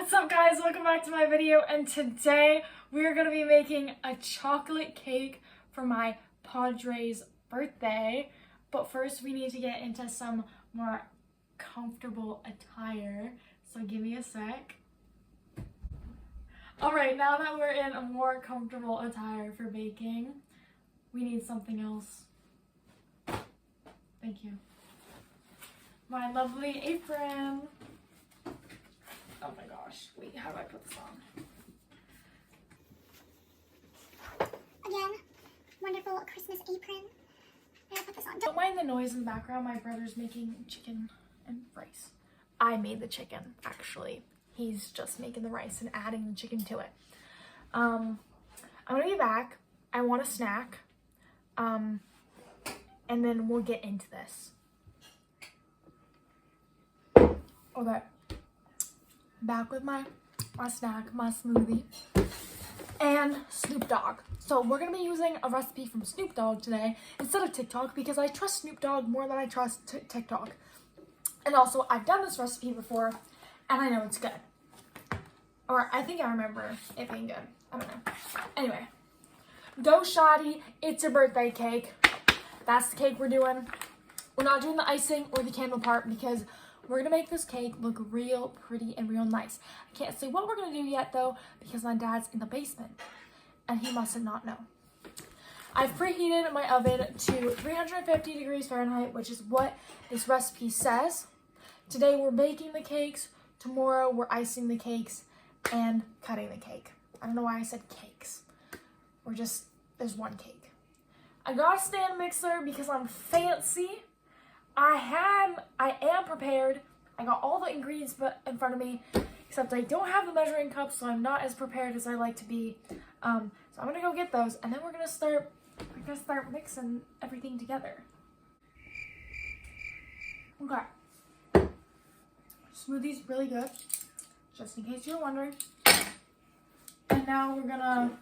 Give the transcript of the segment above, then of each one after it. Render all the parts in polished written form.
What's up guys, welcome back to my video, and today we are going to be making a chocolate cake for my Padre's birthday. But first we need to get into some more comfortable attire, so give me a sec. Alright, now that we're in a more comfortable attire for baking, we need something else. Thank you. My lovely apron. Oh my gosh, wait, how do I put this on? Again, wonderful Christmas apron. I gotta put this on. Don't mind the noise in the background, my brother's making chicken and rice. I made the chicken, actually. He's just making the rice and adding the chicken to it. I'm gonna be back. I want a snack. And then we'll get into this. Okay. Back with my snack, my smoothie, and Snoop Dogg. So we're going to be using a recipe from Snoop Dogg today instead of TikTok because I trust Snoop Dogg more than I trust TikTok. And also, I've done this recipe before, and I know it's good. Or I think I remember it being good. I don't know. Anyway, go Shadi, it's your birthday cake. That's the cake we're doing. We're not doing the icing or the candle part because we're going to make this cake look real pretty and real nice. I can't say what we're going to do yet, though, because my dad's in the basement, and he mustn't not know. I've preheated my oven to 350 degrees Fahrenheit, which is what this recipe says. Today, we're baking the cakes. Tomorrow, we're icing the cakes and cutting the cake. I don't know why I said cakes. There's one cake. I got a stand mixer because I'm fancy. I am prepared. I got all the ingredients in front of me, except I don't have the measuring cup, so I'm not as prepared as I like to be. So I'm gonna go get those, and then we're gonna start mixing everything together. Okay. Smoothie's really good, just in case you're wondering. And now we're gonna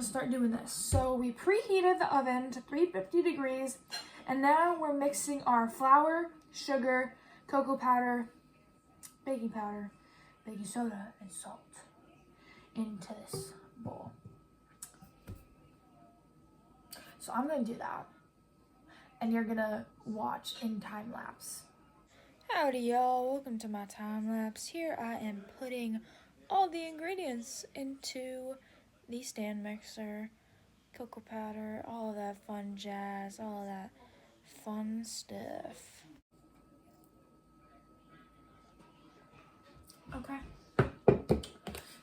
start doing this. So we preheated the oven to 350 degrees. And now we're mixing our flour, sugar, cocoa powder, baking powder, baking soda, and salt into this bowl. So I'm going to do that. And you're going to watch in time lapse. Howdy y'all, welcome to my time lapse. Here I am putting all the ingredients into the stand mixer, cocoa powder, all of that fun jazz, all of that fun stuff. Okay.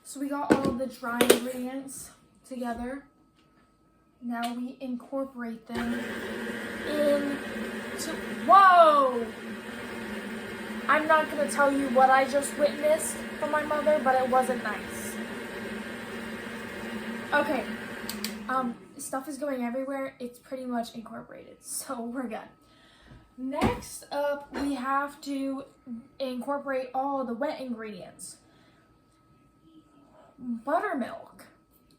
So we got all of the dry ingredients together. Now we incorporate them into... Whoa! I'm not going to tell you what I just witnessed from my mother, but it wasn't nice. Okay. Stuff is going everywhere. It's pretty much incorporated, so we're good. Next up, we have to incorporate all the wet ingredients. Buttermilk.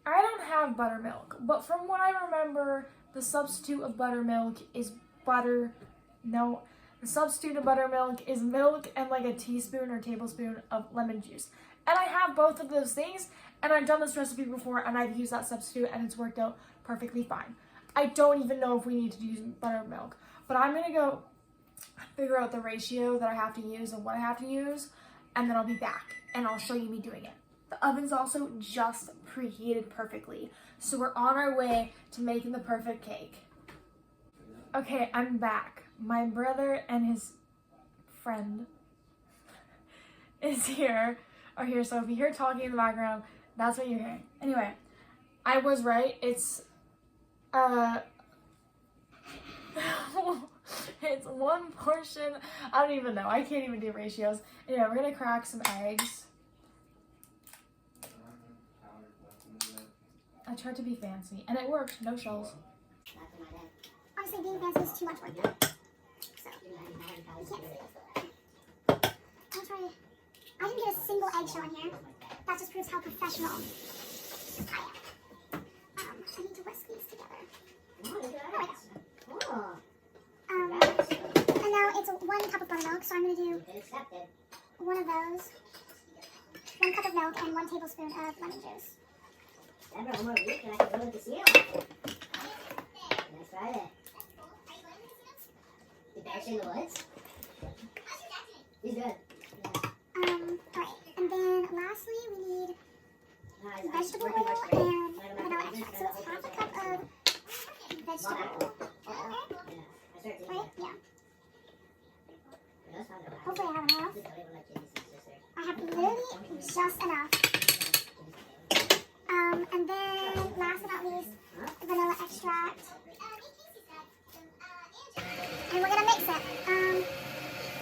I don't have buttermilk, but from what I remember, the substitute of buttermilk is butter. No, the substitute of buttermilk is milk and like a teaspoon or tablespoon of lemon juice. And I have both of those things, and I've done this recipe before, and I've used that substitute, and it's worked out perfectly fine. I don't even know if we need to use buttermilk, but I'm going to go figure out the ratio that I have to use and what I have to use, and then I'll be back, and I'll show you me doing it. The oven's also just preheated perfectly, so we're on our way to making the perfect cake. Okay, I'm back. My brother and his friend are here, so if you hear talking in the background, that's what you're hearing. Anyway, I was right. It's it's one portion. I don't even know. I can't even do ratios. Anyway, we're gonna crack some eggs. I tried to be fancy, and it worked. No shells. Honestly, being fancy is too much work though. So, you can't do it. I didn't get a single eggshell in here. That just proves how professional I am. I need to whisk these together. There we go. And now it's 1 cup of buttermilk, so I'm going to do one of those. milk and 1 tablespoon of lemon juice. Remember, one more week and I can go to the casino. Next Friday. The bear's in the woods? He's good. Alright. And then lastly, we need vegetable oil and vanilla extract. So it's half a cup of vegetable oil. Right? Yeah. Hopefully I have enough. I have literally just enough. And then last but not least, vanilla extract. And we're gonna mix it.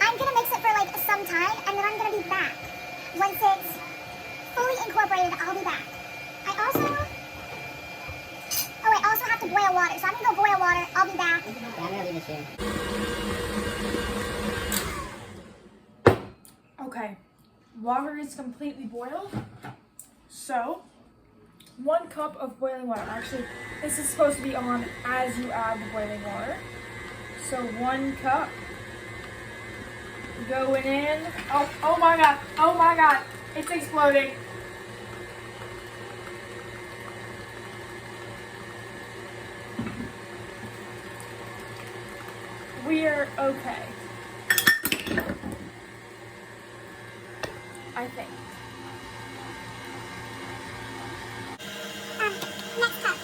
I'm gonna mix it for like some time, and then I'm gonna be back. Once it's fully incorporated, I'll be back. I also have to boil water, so I'm gonna go boil water. I'll be back. Yeah, I'm gonna leave this here. Okay, water is completely boiled. So, 1 cup of boiling water. Actually, this is supposed to be on as you add the boiling water. So 1 cup going in. Oh my god, oh my god, it's exploding. We're okay. I think. Next cup.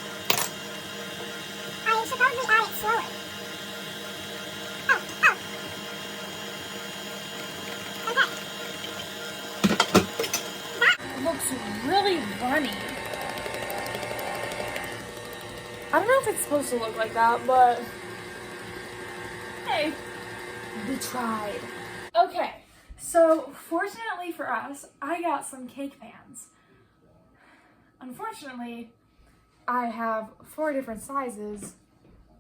I should probably add it slower. Oh. Okay. It looks really runny. I don't know if it's supposed to look like that, but hey, we tried. Okay, so fortunately for us, I got some cake pans. Unfortunately, I have 4 different sizes,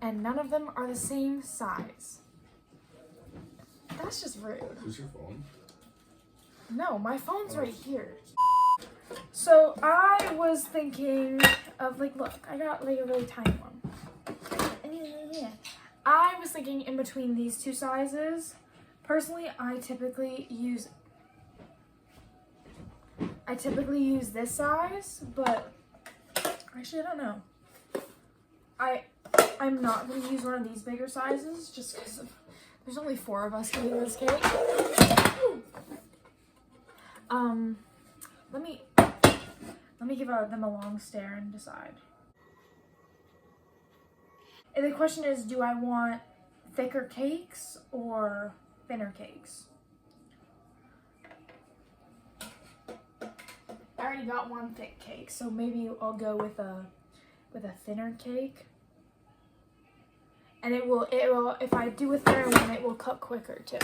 and none of them are the same size. That's just rude. Is your phone? No, my phone's right here. So I was thinking of like, look, I got like a really tiny one. I was thinking in between these 2 sizes. Personally, I typically use this size, but actually I don't know. I'm not going to use one of these bigger sizes just because there's only 4 of us eating this cake. Let me give them a long stare and decide. And the question is, do I want thicker cakes or thinner cakes? I already got 1 thick cake, so maybe I'll go with a thinner cake. And it will if I do a thinner one, it will cook quicker too.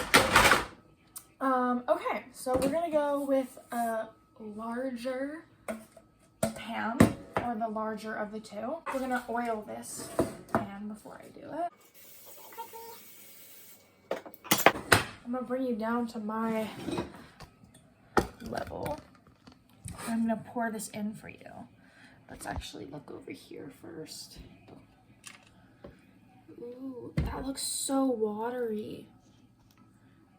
Okay, so we're gonna go with a larger pan, or the larger of the 2. We're gonna oil this pan before I do it. I'm gonna bring you down to my level. I'm gonna pour this in for you. Let's actually look over here first. Ooh, that looks so watery.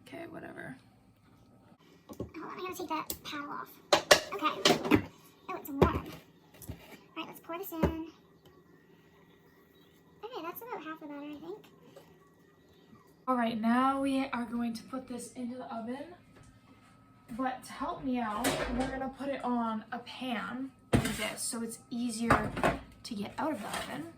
Okay, whatever. Hold on, I gotta take that paddle off. Okay. Oh, it's warm. Alright, let's pour this in. Okay, that's about half the batter, I think. Alright, now we are going to put this into the oven. But to help me out, we're gonna put it on a pan like this so it's easier to get out of the oven.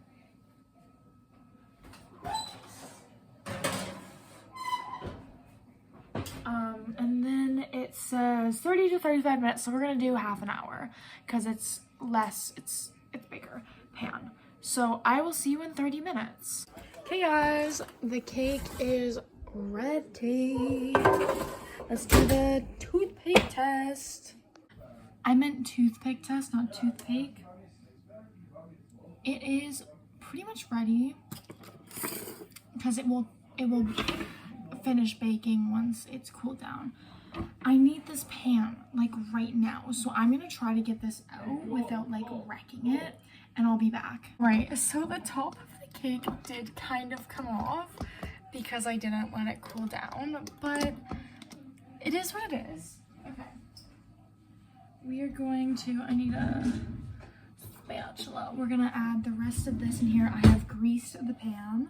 And then it says 30 to 35 minutes, so we're gonna do half an hour because it's less, it's bigger pan. So I will see you in 30 minutes. Okay guys, the cake is ready. Let's do the toothpick test. I meant toothpick test, not toothpick. It is pretty much ready because it will finish baking once it's cooled down. I need this pan like right now, so I'm gonna try to get this out without like wrecking it, and I'll be back. Right, so the top of the cake did kind of come off because I didn't let it cool down, but it is what it is. Okay. we are going to, I need a spatula. We're gonna add the rest of this in here. I have greased the pan.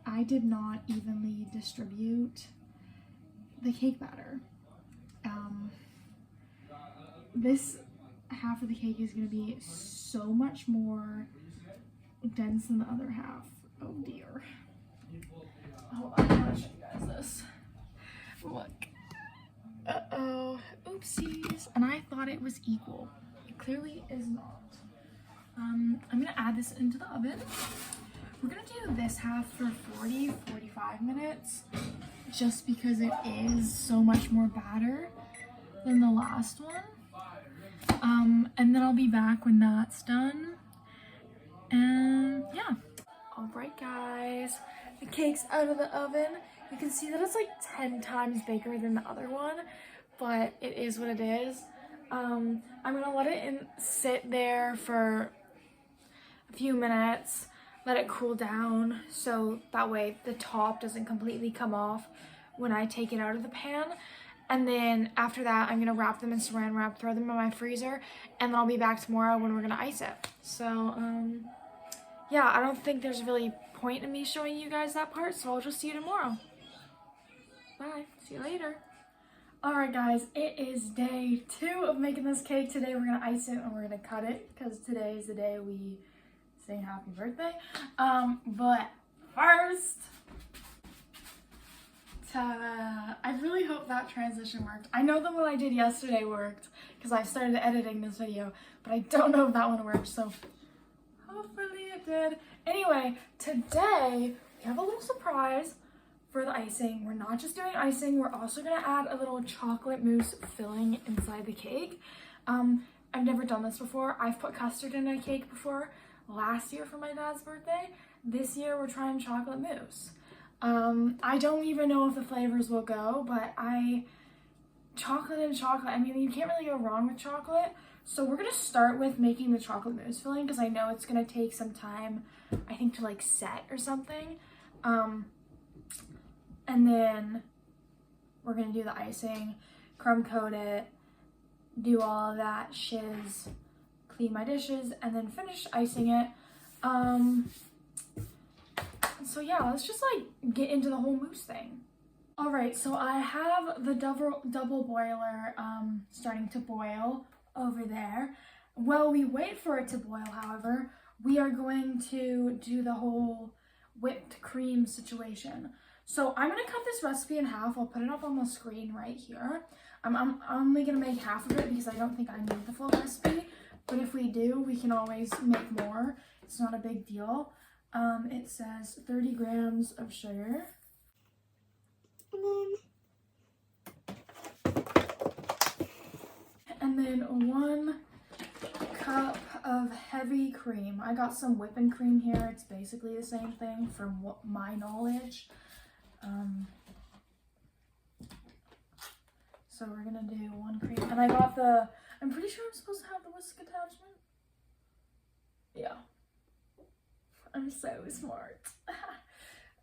I did not evenly distribute the cake batter. This half of the cake is going to be so much more dense than the other half. Oh dear. Hold on, I'm going to show you guys this. Look. Uh-oh. Oopsies. And I thought it was equal. It clearly is not. I'm going to add this into the oven. We're going to do this half for 45 minutes just because it is so much more batter than the last one. And then I'll be back when that's done. And yeah. Alright guys, the cake's out of the oven. You can see that it's like 10 times bigger than the other one, but it is what it is. I'm gonna let it sit there for a few minutes, let it cool down, so that way the top doesn't completely come off when I take it out of the pan. And then after that, I'm gonna wrap them in saran wrap, throw them in my freezer, and then I'll be back tomorrow when we're gonna ice it. So, yeah, I don't think there's really point in me showing you guys that part, so I'll just see you tomorrow. Bye, see you later. Alright guys, it is day 2 of making this cake. Today we're gonna ice it and we're gonna cut it, because today is the day we say happy birthday. But first, ta-da! I really hope that transition worked. I know the one I did yesterday worked because I started editing this video, but I don't know if that one worked, so hopefully it did. Anyway, today we have a little surprise for the icing. We're not just doing icing, we're also gonna add a little chocolate mousse filling inside the cake. I've never done this before. I've put custard in a cake before last year for my dad's birthday. This year we're trying chocolate mousse. I don't even know if the flavors will go, but chocolate and chocolate, I mean, you can't really go wrong with chocolate. So we're gonna start with making the chocolate mousse filling because I know it's gonna take some time, I think, to like set or something. And then we're gonna do the icing, crumb coat it, do all of that shiz, clean my dishes, and then finish icing it. So yeah, let's just like get into the whole mousse thing. All right, so I have the double boiler starting to boil over there. While we wait for it to boil, however, we are going to do the whole whipped cream situation. So I'm gonna cut this recipe in half. I'll put it up on the screen right here. I'm only gonna make half of it because I don't think I need the full recipe. But if we do, we can always make more. It's not a big deal. It says 30 grams of sugar. And then 1 cup of heavy cream. I got some whipping cream here. It's basically the same thing from my knowledge. So we're gonna do 1 cream. And I got I'm pretty sure I'm supposed to have the whisk attachment. Yeah. I'm so smart.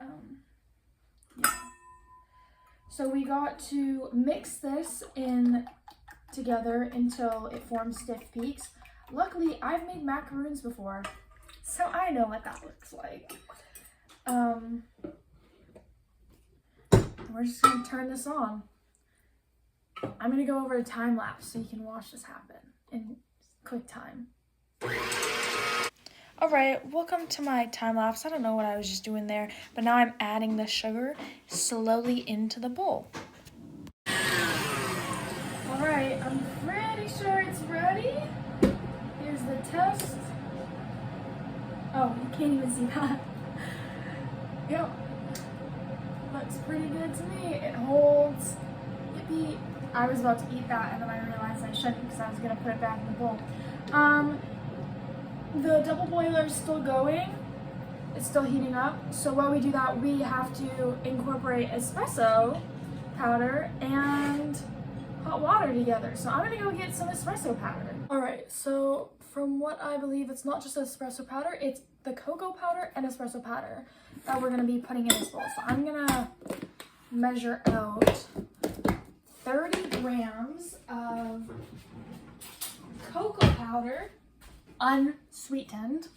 Yeah. So we got to mix this in together until it forms stiff peaks. Luckily, I've made macaroons before, so I know what that looks like. We're just gonna turn this on. I'm gonna go over a time lapse so you can watch this happen in quick time. Alright, welcome to my time lapse. I don't know what I was just doing there, but now I'm adding the sugar slowly into the bowl. Alright, I'm pretty sure it's ready. Here's the test. Oh, you can't even see that. Yep. Looks pretty good to me. It holds. Yippee. I was about to eat that and then I realized I shouldn't because I was going to put it back in the bowl. The double boiler is still going. It's still heating up. So while we do that, we have to incorporate espresso powder and hot water together. So I'm gonna go get some espresso powder. All right, so from what I believe, it's not just espresso powder, it's the cocoa powder and espresso powder that we're gonna be putting in this bowl. So I'm gonna measure out powder, unsweetened.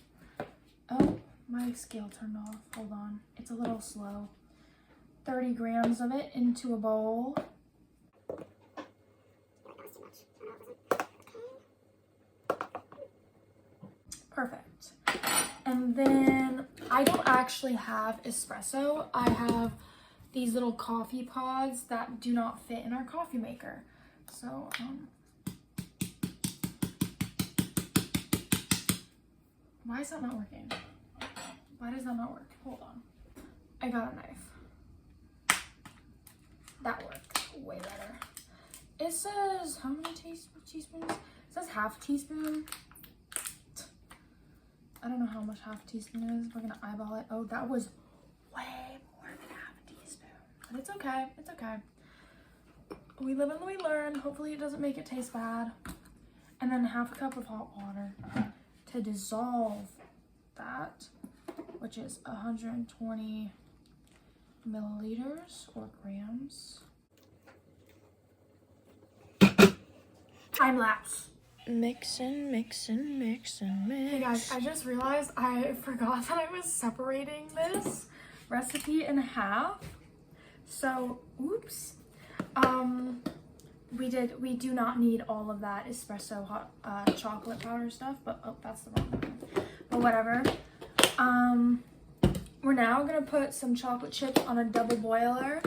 Oh, my scale turned off. Hold on. It's a little slow. 30 grams of it into a bowl. Perfect. And then I don't actually have espresso. I have these little coffee pods that do not fit in our coffee maker. So, why is that not working? Why does that not work? Hold on. I got a knife. That worked way better. It says, how many teaspoons? It says half teaspoon. I don't know how much half teaspoon is. We're gonna eyeball it. Oh, that was way more than half a teaspoon. But it's okay. It's okay. We live and we learn. Hopefully it doesn't make it taste bad. And then half a cup of hot water to dissolve that, which is 120 milliliters or grams. Time lapse. Mixin'. Hey guys, I just realized I forgot that I was separating this recipe in half. So, oops. We do not need all of that espresso hot chocolate powder stuff, but oh, that's the wrong one. But whatever. We're now gonna put some chocolate chips on a double boiler,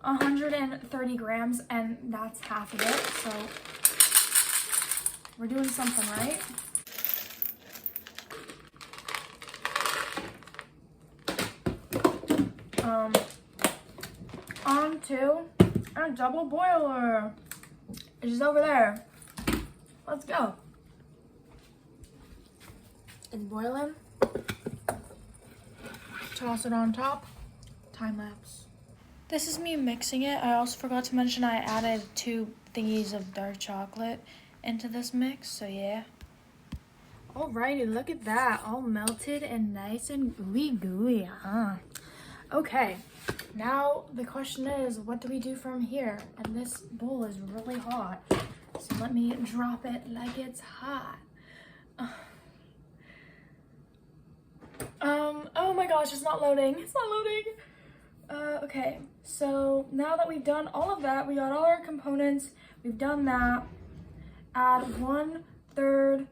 130 grams, and that's half of it. So we're doing something right. On to a double boiler. It's just over there. Let's go. It's boiling. Toss it on top. Time lapse. This is me mixing it. I also forgot to mention I added 2 thingies of dark chocolate into this mix, so yeah. Alrighty, look at that. All melted and nice and gooey, huh? Okay, now the question is, what do we do from here? And this bowl is really hot, so let me drop it like it's hot. Oh my gosh, it's not loading. It's not loading. Okay, so now that we've done all of that, we got all our components, we've done that. Add 1/3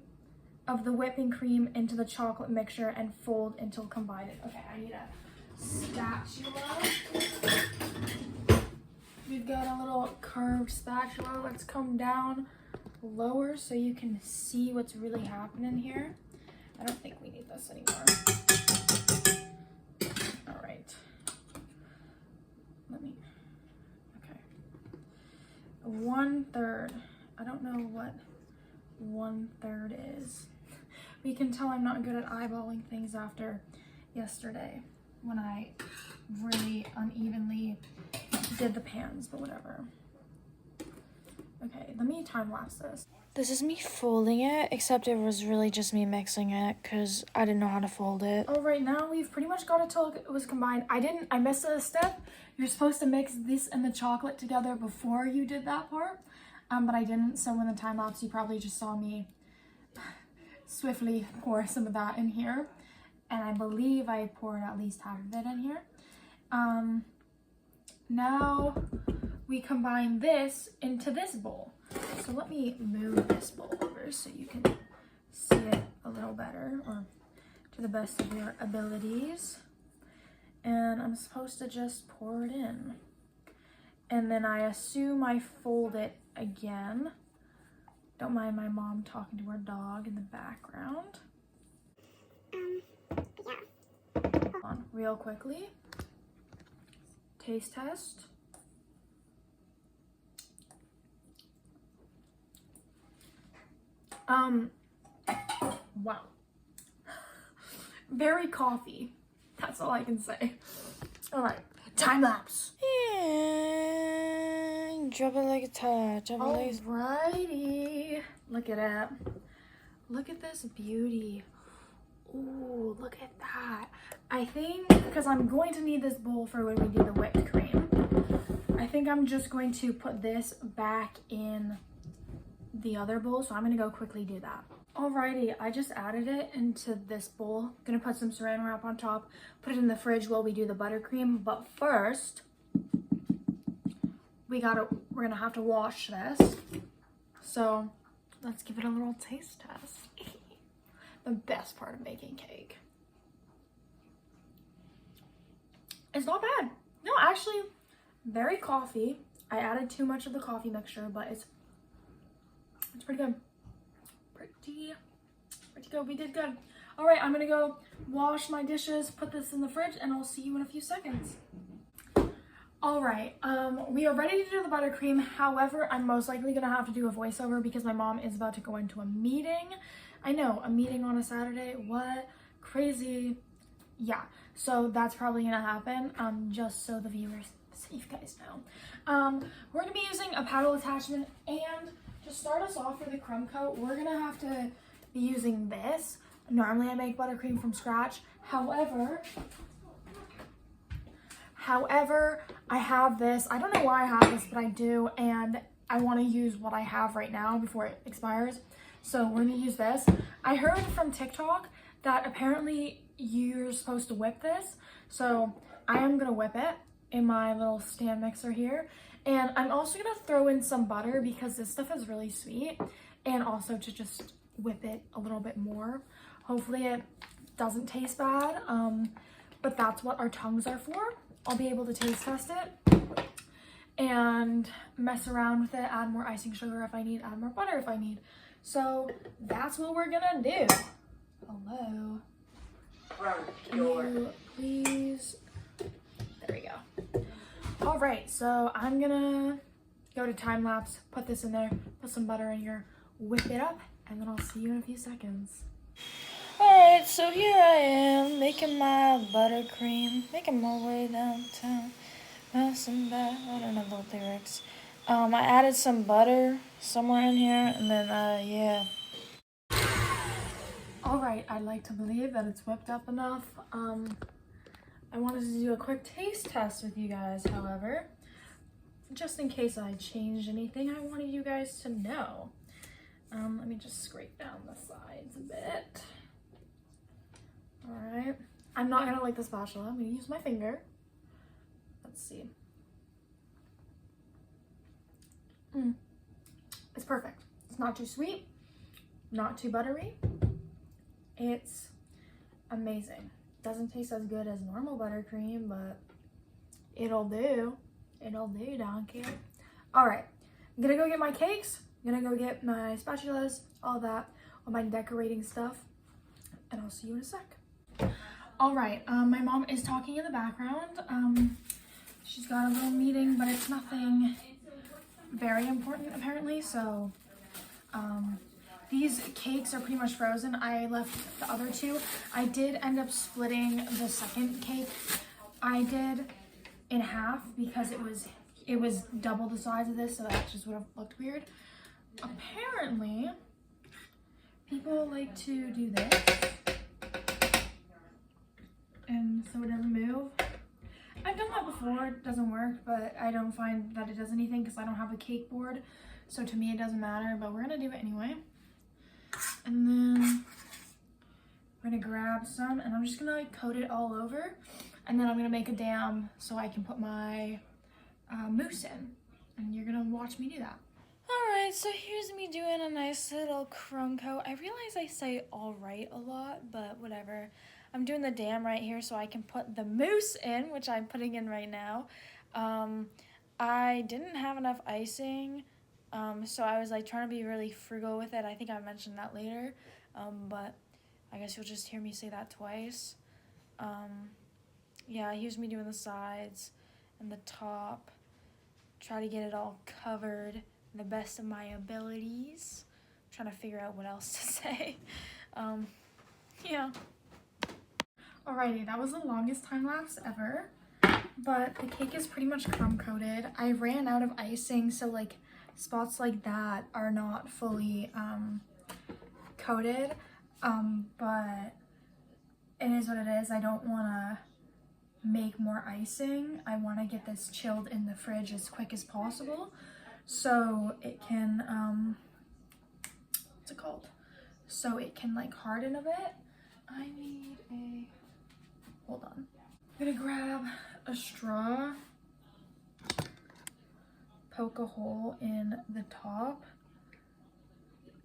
of the whipping cream into the chocolate mixture and fold until combined. Okay, I need a spatula. We've got a little curved spatula. Let's come down lower so you can see what's really happening here. I don't think we need this anymore. All right. Okay. 1/3. I don't know what 1/3 is. We can tell I'm not good at eyeballing things after yesterday when I really unevenly did the pans, but whatever. Okay, let me time lapse this. This is me folding it, except it was really just me mixing it because I didn't know how to fold it. All right, now we've pretty much got it till it was combined. I missed a step. You're supposed to mix this and the chocolate together before you did that part, but I didn't. So in the time lapse, you probably just saw me swiftly pour some of that in here. And I believe I poured at least half of it in here. Now we combine this into this bowl. So let me move this bowl over so you can see it a little better, or to the best of your abilities. And I'm supposed to just pour it in. And then I assume I fold it again. Don't mind my mom talking to her dog in the background. Yeah. On real quickly. Taste test. Wow. Very coffee. That's all I can say. All right, time lapse. And drop it like it's hot. Alrighty. Look at it. Look at this beauty. Ooh, look at that. I think, because I'm going to need this bowl for when we do the whipped cream, I think I'm just going to put this back in the other bowl, so I'm gonna go quickly do that. Alrighty, I just added it into this bowl. Gonna put some saran wrap on top, put it in the fridge while we do the buttercream. But first, we're gonna have to wash this. So let's give it a little taste test. The best part of making cake. It's not bad. No, actually, very coffee. I added too much of the coffee mixture, but it's pretty good. Pretty good. We did good. All right, I'm gonna go wash my dishes, put this in the fridge, and I'll see you in a few seconds. All right, we are ready to do the buttercream. However, I'm most likely gonna have to do a voiceover because my mom is about to go into a meeting. I know, a meeting on a Saturday. What? Crazy. Yeah, so that's probably gonna happen, just so the viewers, so you guys know. We're gonna be using a paddle attachment, and to start us off for the crumb coat, we're gonna have to be using this. Normally I make buttercream from scratch. However, I have this. I don't know why I have this, but I do, and I want to use what I have right now before it expires. So we're gonna use this. I heard from TikTok that apparently you're supposed to whip this. So I am gonna whip it in my little stand mixer here. And I'm also gonna throw in some butter because this stuff is really sweet, and also to just whip it a little bit more. Hopefully it doesn't taste bad, but that's what our tongues are for. I'll be able to taste test it and mess around with it, add more icing sugar if I need, add more butter if I need. So that's what we're gonna do. Hello. Can you please? There we go. All right, so I'm gonna go to time lapse, put this in there, put some butter in here, whip it up, and then I'll see you in a few seconds. All right, so here I am making my buttercream, making my way downtown. Messing back, I don't know the lyrics. I added some butter somewhere in here, and then yeah. All right, I'd like to believe that it's whipped up enough. I wanted to do a quick taste test with you guys, however, just in case I changed anything, I wanted you guys to know. Let me just scrape down the sides a bit. All right, I'm not gonna lick the spatula, I'm gonna use my finger. Let's see. It's perfect. It's not too sweet, not too buttery. It's amazing. Doesn't taste as good as normal buttercream, but it'll do. It'll do, donkey. All right, I'm gonna go get my cakes. I'm gonna go get my spatulas, all that, all my decorating stuff, and I'll see you in a sec. All right, my mom is talking in the background. She's got a little meeting, but it's nothing very important apparently, so these cakes are pretty much frozen. I left the other two. I did end up splitting the second cake I did in half because it was double the size of this, so that just would have looked weird. Apparently, people like to do this, and so it doesn't move. I've done that before, it doesn't work, but I don't find that it does anything because I don't have a cake board, so to me it doesn't matter, but we're gonna do it anyway. And then we're gonna grab some, and I'm just gonna like coat it all over, and then I'm gonna make a dam so I can put my mousse in, and you're gonna watch me do that. Alright, so here's me doing a nice little crumb coat. I realize I say alright a lot, but whatever. I'm doing the dam right here so I can put the mousse in, which I'm putting in right now. I didn't have enough icing, so I was like trying to be really frugal with it. I think I mentioned that later, but I guess you'll just hear me say that twice. Yeah, here's me doing the sides and the top. Try to get it all covered the best of my abilities. I'm trying to figure out what else to say. Yeah. Alrighty, that was the longest time lapse ever, but the cake is pretty much crumb coated. I ran out of icing, so like spots like that are not fully coated, but it is what it is. I don't want to make more icing. I want to get this chilled in the fridge as quick as possible so it can what's it called? So it can like harden a bit. I need a, hold on. I'm gonna grab a straw, poke a hole in the top,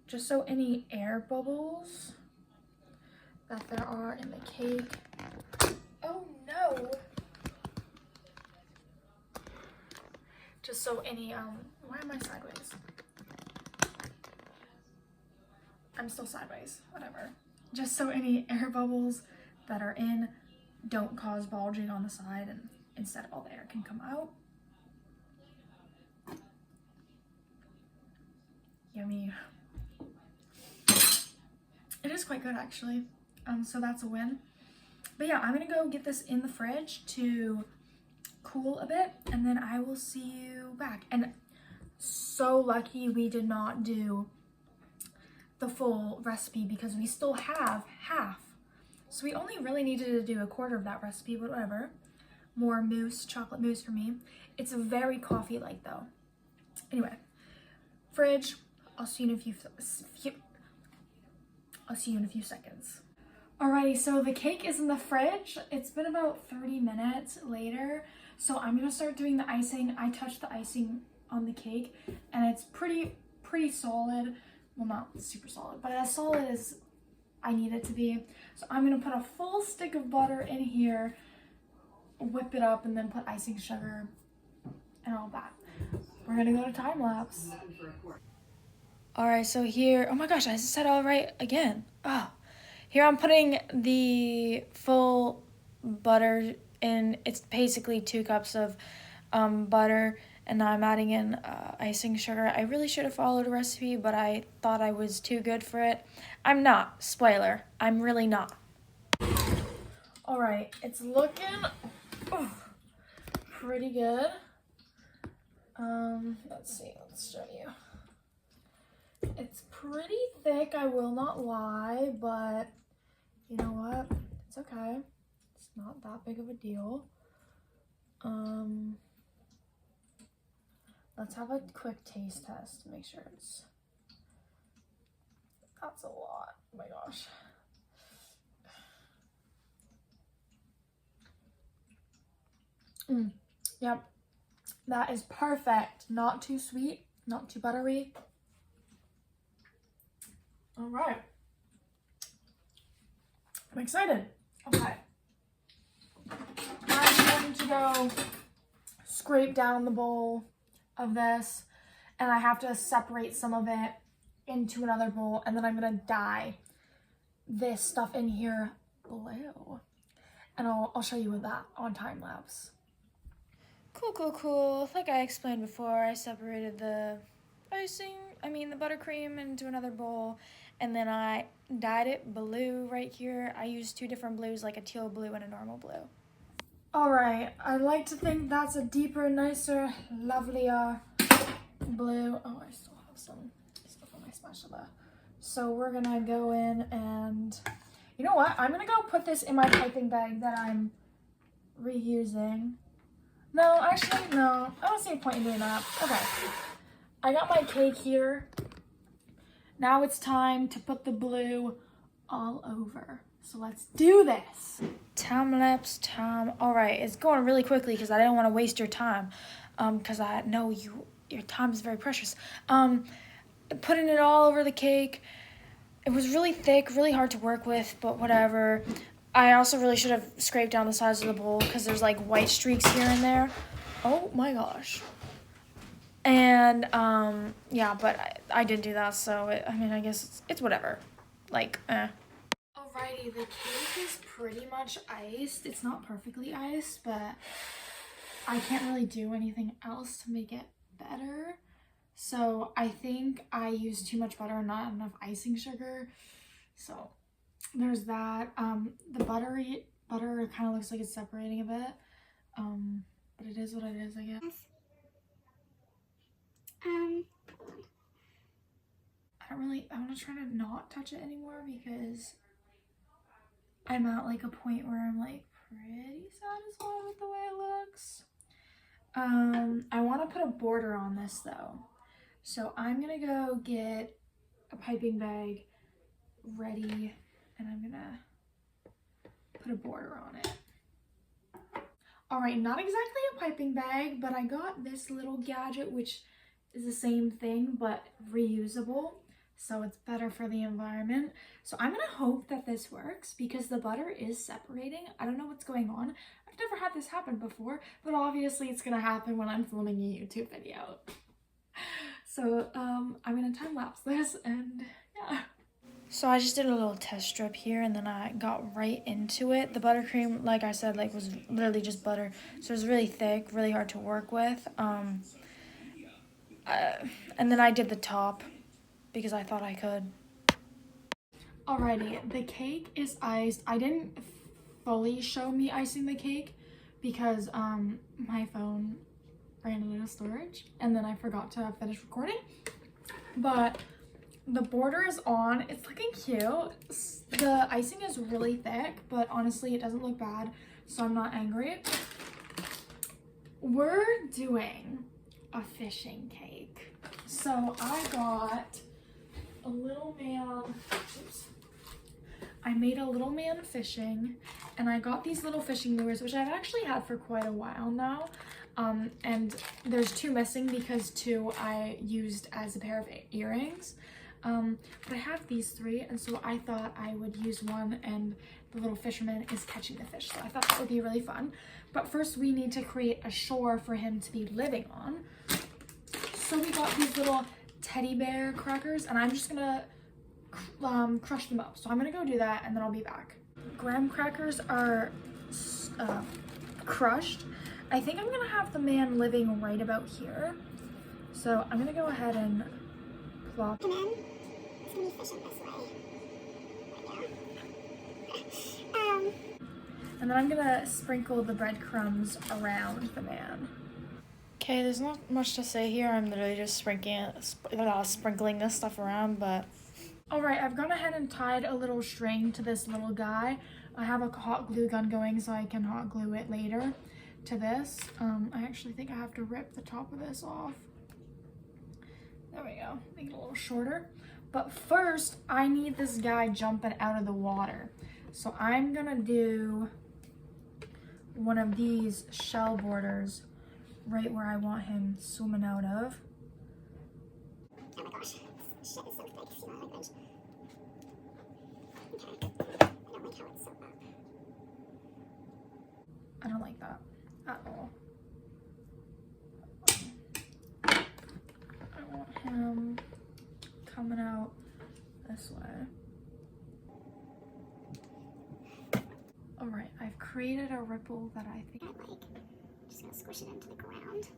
just so any air bubbles that there are in the cake. Oh no! Just so any, why am I sideways? I'm still sideways, whatever. Just so any air bubbles that are in don't cause bulging on the side, and instead all the air can come out. Yummy. It is quite good actually. So that's a win. But yeah, I'm gonna go get this in the fridge to cool a bit, and then I will see you back. And so lucky we did not do the full recipe because we still have half. So we only really needed to do a quarter of that recipe, but whatever. More mousse, chocolate mousse for me. It's very coffee-like though. Anyway, fridge. I'll see you in a few seconds. Alrighty, so the cake is in the fridge. It's been about 30 minutes later, so I'm gonna start doing the icing. I touched the icing on the cake, and it's pretty solid. Well, not super solid, but as solid as I need it to be. So I'm gonna put a full stick of butter in here, whip it up, and then put icing sugar and all that. We're gonna go to time lapse. All right, so here, oh my gosh, I said all right again. Here I'm putting the full butter in. It's basically 2 cups of butter, and I'm adding in icing sugar. I really should have followed a recipe, but I thought I was too good for it. I'm not. Spoiler. I'm really not. All right, it's looking pretty good. Let's see. Let's show you. It's pretty thick, I will not lie, but you know what? It's okay. It's not that big of a deal. Let's have a quick taste test to make sure it's... That's a lot. Oh my gosh. Yep. That is perfect. Not too sweet, not too buttery. All right. I'm excited. Okay. I'm going to go scrape down the bowl of this, and I have to separate some of it into another bowl, and then I'm gonna dye this stuff in here blue, and I'll show you with that on time lapse. Cool. Like I explained before, I separated the the buttercream into another bowl, and then I dyed it blue right here. I used 2 different blues, like a teal blue and a normal blue. All right, I like to think that's a deeper, nicer, lovelier blue. Oh, I still have some stuff on my spatula. So we're gonna go in and, you know what? I'm gonna go put this in my piping bag that I'm reusing. No, actually, no. I don't see a point in doing that. Okay. I got my cake here. Now it's time to put the blue all over. So let's do this. Time lapse time. All right, it's going really quickly because I didn't want to waste your time. Because I know your time is very precious. Putting it all over the cake. It was really thick, really hard to work with, but whatever. I also really should have scraped down the sides of the bowl because there's like white streaks here and there. Oh my gosh. And yeah, but I did do that, so I guess it's whatever. Like, Alrighty, the cake is pretty much iced. It's not perfectly iced, but I can't really do anything else to make it better. So I think I used too much butter and not enough icing sugar. So there's that. The butter kind of looks like it's separating a bit. But it is what it is, I guess. I'm gonna try to not touch it anymore because I'm at like a point where I'm like pretty satisfied with the way it looks. I want to put a border on this though. So I'm gonna go get a piping bag ready, and I'm gonna put a border on it. All right, not exactly a piping bag, but I got this little gadget, which is the same thing, but reusable. So it's better for the environment. So I'm gonna hope that this works because the butter is separating. I don't know what's going on. I've never had this happen before, but obviously it's gonna happen when I'm filming a YouTube video. So I'm gonna time lapse this and yeah. So I just did a little test strip here and then I got right into it. The buttercream, like I said, like was literally just butter. So it was really thick, really hard to work with. And then I did the top because I thought I could. Alrighty, the cake is iced. I didn't fully show me icing the cake because my phone ran out of storage and then I forgot to finish recording. But the border is on. It's looking cute. The icing is really thick, but honestly it doesn't look bad, so I'm not angry. We're doing a fishing cake. So I got a little man, oops. I made a little man fishing, and I got these little fishing lures, which I've actually had for quite a while now. And there's 2 missing because 2 I used as a pair of earrings. But I have these 3, and so I thought I would use one, and the little fisherman is catching the fish. So I thought that would be really fun. But first we need to create a shore for him to be living on. So we got these little teddy bear crackers, and I'm just gonna crush them up. So I'm gonna go do that, and then I'll be back. Graham crackers are crushed. I think I'm gonna have the man living right about here. So I'm gonna go ahead and plop. Come in. It's gonna be fishing this way. Right now. And then I'm gonna sprinkle the breadcrumbs around the man. Okay, there's not much to say here. I'm literally just sprinkling this stuff around, but... Alright, I've gone ahead and tied a little string to this little guy. I have a hot glue gun going so I can hot glue it later to this. I actually think I have to rip the top of this off. There we go, make it a little shorter. But first, I need this guy jumping out of the water. So I'm gonna do one of these shell borders right where I want him swimming out of. Oh my gosh, shit is so thick, excuse my language. Okay, I don't like how it's so up. I don't like that at all. I want him coming out this way. Alright, I've created a ripple that I think I like. Just gonna squish it into the ground.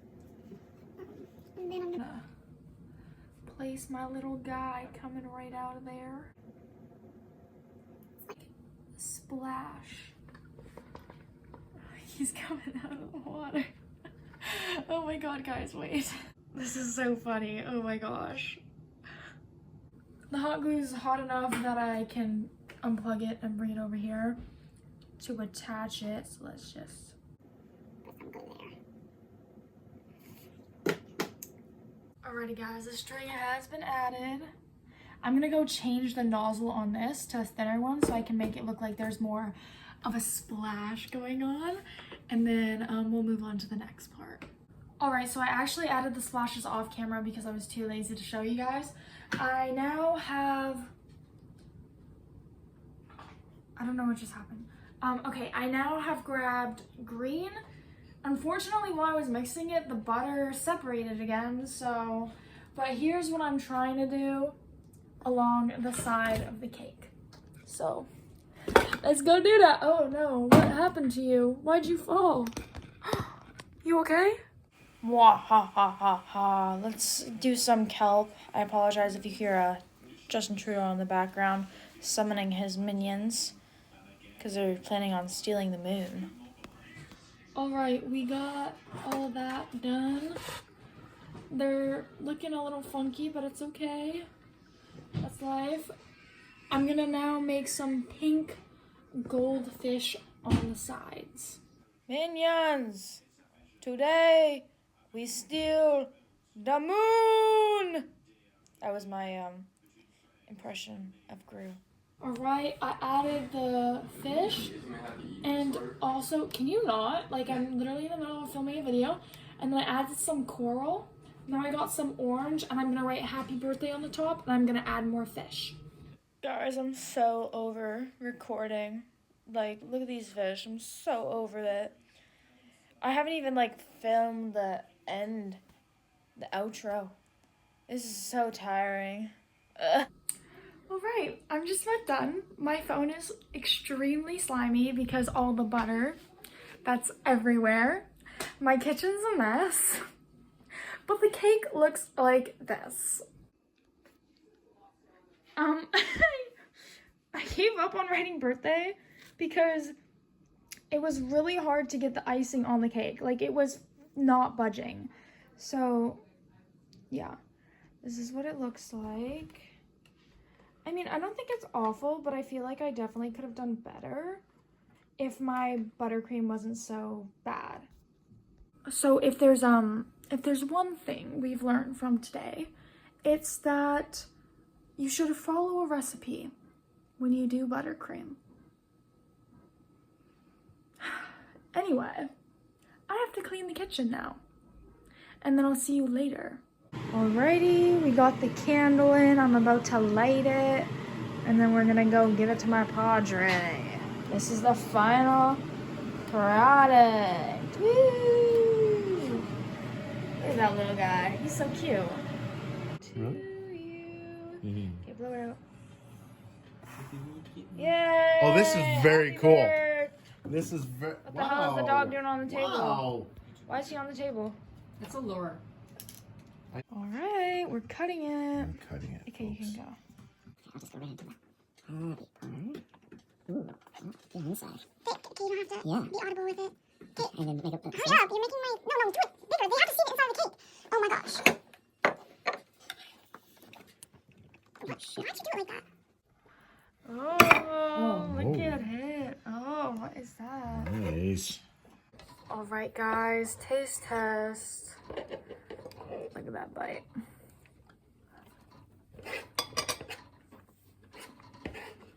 And then I'm gonna place my little guy coming right out of there. Splash. He's coming out of the water. Oh my god, guys, wait. This is so funny. Oh my gosh. The hot glue is hot enough that I can unplug it and bring it over here to attach it. So let's just put some glue there. Alrighty guys, the string has been added. I'm gonna go change the nozzle on this to a thinner one so I can make it look like there's more of a splash going on, and then we'll move on to the next part. Alright, so I actually added the splashes off camera because I was too lazy to show you guys. I now have, I don't know what just happened. Okay, I now have grabbed green. Unfortunately, while I was mixing it, the butter separated again, so, but here's what I'm trying to do along the side of the cake. So, let's go do that. Oh no, what happened to you? Why'd you fall? You okay? Mwah, ha, ha, ha, ha. Let's do some kelp. I apologize if you hear Justin Trudeau in the background summoning his minions because they're planning on stealing the moon. Alright, we got all of that done. They're looking a little funky, but it's okay. That's life. I'm gonna now make some pink goldfish on the sides. Minions! Today we steal the moon! That was my impression of Gru. Alright, I added the fish, and also, can you not? Like, I'm literally in the middle of filming a video, and then I added some coral. Now I got some orange, and I'm gonna write happy birthday on the top, and I'm gonna add more fish. Guys, I'm so over recording. Like, look at these fish. I'm so over it. I haven't even, like, filmed the end, the outro. This is so tiring. Ugh. Alright, I'm just about done. My phone is extremely slimy because all the butter that's everywhere. My kitchen's a mess. But the cake looks like this. I gave up on writing birthday because it was really hard to get the icing on the cake. Like, it was not budging. So, yeah. This is what it looks like. I mean, I don't think it's awful, but I feel like I definitely could have done better if my buttercream wasn't so bad. So if there's one thing we've learned from today, it's that you should follow a recipe when you do buttercream. Anyway, I have to clean the kitchen now, and then I'll see you later. Alrighty, we got the candle in. I'm about to light it, and then we're gonna go give it to my padre. This is the final product. Woo! Look at that little guy. He's so cute. Really? To you. Okay, blow it out. Yay! Oh, this is very Happy cool. birthday. This is very. What the hell is the dog doing on the table? Wow. Why is he on the table? It's a lure. Alright, we're cutting it. I'm cutting it. Okay, you can go. I'll just go right into the happy part. Ooh, get inside. Okay, you don't have to be audible with it. Okay. And then make up the hurry up, you're making my... No, do it bigger. They have to see it inside the cake. Oh my gosh. Why'd you do it like that? Oh, look at it. Oh, what is that? Nice. Alright, guys, taste test. Look at that bite.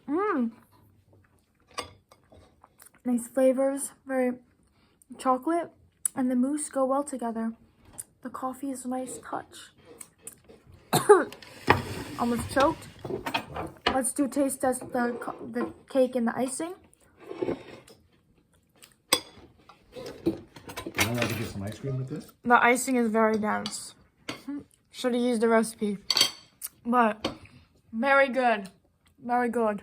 Mmm. Nice flavors, very chocolate, and the mousse go well together. The coffee is a nice touch. Almost choked. Let's do taste test the cake and the icing. Am I allowed to get some ice cream with this? The icing is very dense. Should have used the recipe. But very good. Very good.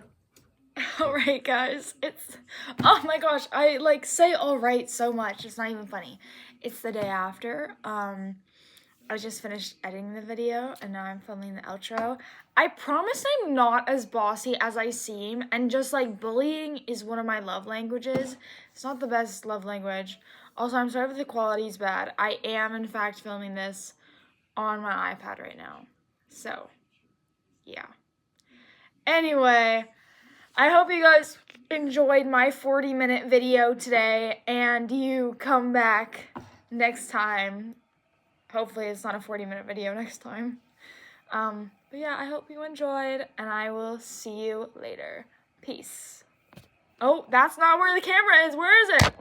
Alright, guys. It's... Oh my gosh. I like say alright so much. It's not even funny. It's the day after. I just finished editing the video and now I'm filming the outro. I promise I'm not as bossy as I seem, and just like bullying is one of my love languages. It's not the best love language. Also, I'm sorry if the quality is bad. I am in fact filming this on my iPad right now. So, yeah. Anyway, I hope you guys enjoyed my 40-minute video today and you come back next time. Hopefully it's not a 40-minute video next time. But yeah, I hope you enjoyed, and I will see you later. Peace. Oh, that's not where the camera is. Where is it?